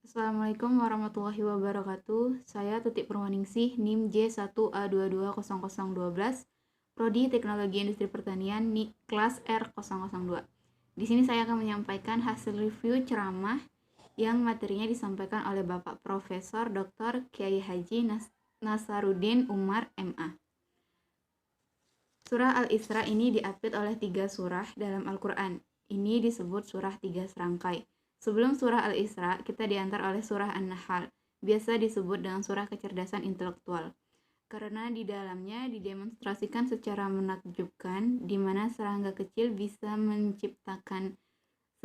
Assalamualaikum warahmatullahi wabarakatuh. Saya Tutik Purwaningsih, NIM J1A220012, Prodi Teknologi Industri Pertanian, kelas R002. Di sini saya akan menyampaikan hasil review ceramah yang materinya disampaikan oleh Bapak Profesor Dr. Kiai Haji Nasaruddin Umar, MA. Surah Al-Isra ini diapit oleh 3 surah dalam Al-Quran. Ini disebut surah 3 serangkai. Sebelum surah Al-Isra, kita diantar oleh surah An-Nahl, biasa disebut dengan surah kecerdasan intelektual. Karena di dalamnya didemonstrasikan secara menakjubkan di mana serangga kecil bisa menciptakan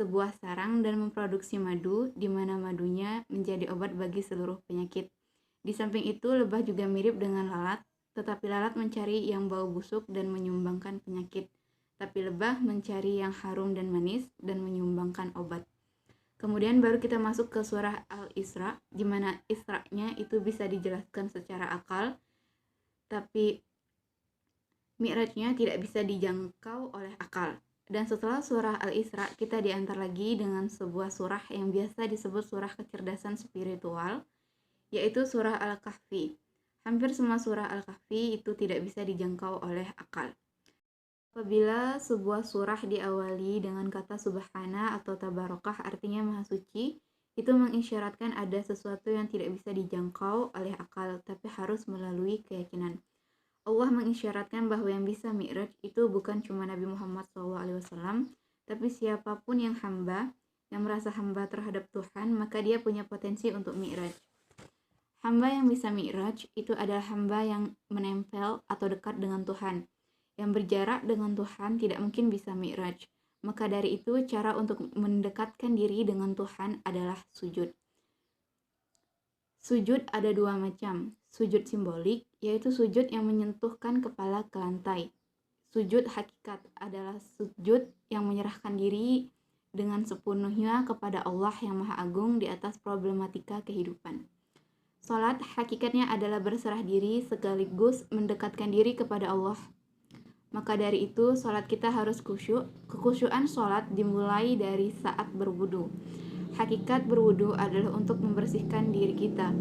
sebuah sarang dan memproduksi madu, di mana madunya menjadi obat bagi seluruh penyakit. Di samping itu, lebah juga mirip dengan lalat, tetapi lalat mencari yang bau busuk dan menyumbangkan penyakit, tapi lebah mencari yang harum dan manis dan menyumbangkan obat. Kemudian baru kita masuk ke surah Al-Isra, di mana Isra-nya itu bisa dijelaskan secara akal, tapi Mi'rajnya tidak bisa dijangkau oleh akal. Dan setelah surah Al-Isra, kita diantar lagi dengan sebuah surah yang biasa disebut surah kecerdasan spiritual, yaitu surah Al-Kahfi. Hampir semua surah Al-Kahfi itu tidak bisa dijangkau oleh akal. Apabila sebuah surah diawali dengan kata subhana atau tabarakah, artinya maha suci, itu mengisyaratkan ada sesuatu yang tidak bisa dijangkau oleh akal, tapi harus melalui keyakinan. Allah mengisyaratkan bahwa yang bisa mi'raj itu bukan cuma Nabi Muhammad SAW, tapi siapapun yang hamba, yang merasa hamba terhadap Tuhan, maka dia punya potensi untuk mi'raj. Hamba yang bisa mi'raj itu adalah hamba yang menempel atau dekat dengan Tuhan. Yang berjarak dengan Tuhan tidak mungkin bisa mi'raj. Maka dari itu cara untuk mendekatkan diri dengan Tuhan adalah sujud. Sujud ada 2 macam. Sujud simbolik, yaitu sujud yang menyentuhkan kepala ke lantai. Sujud hakikat adalah sujud yang menyerahkan diri dengan sepenuhnya kepada Allah yang Maha Agung di atas problematika kehidupan. Salat hakikatnya adalah berserah diri sekaligus mendekatkan diri kepada Allah. Maka dari itu, salat kita harus khusyuk. Kekhusyuan salat dimulai dari saat berwudu. Hakikat berwudu adalah untuk membersihkan diri kita.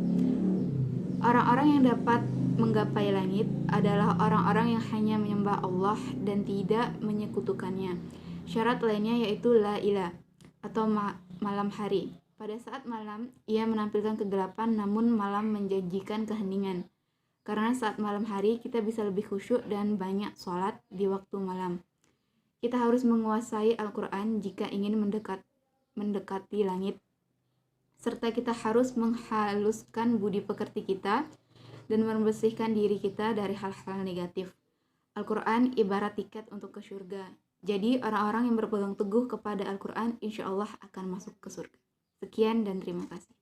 Orang-orang yang dapat menggapai langit adalah orang-orang yang hanya menyembah Allah dan tidak menyekutukannya. Syarat lainnya yaitu la ilah atau malam hari. Pada saat malam, ia menampilkan kegelapan namun malam menjanjikan keheningan. Karena saat malam hari kita bisa lebih khusyuk dan banyak sholat di waktu malam. Kita harus menguasai Al-Quran jika ingin mendekati langit. Serta kita harus menghaluskan budi pekerti kita dan membersihkan diri kita dari hal-hal negatif. Al-Quran ibarat tiket untuk ke surga. Jadi orang-orang yang berpegang teguh kepada Al-Quran insya Allah akan masuk ke surga. Sekian dan terima kasih.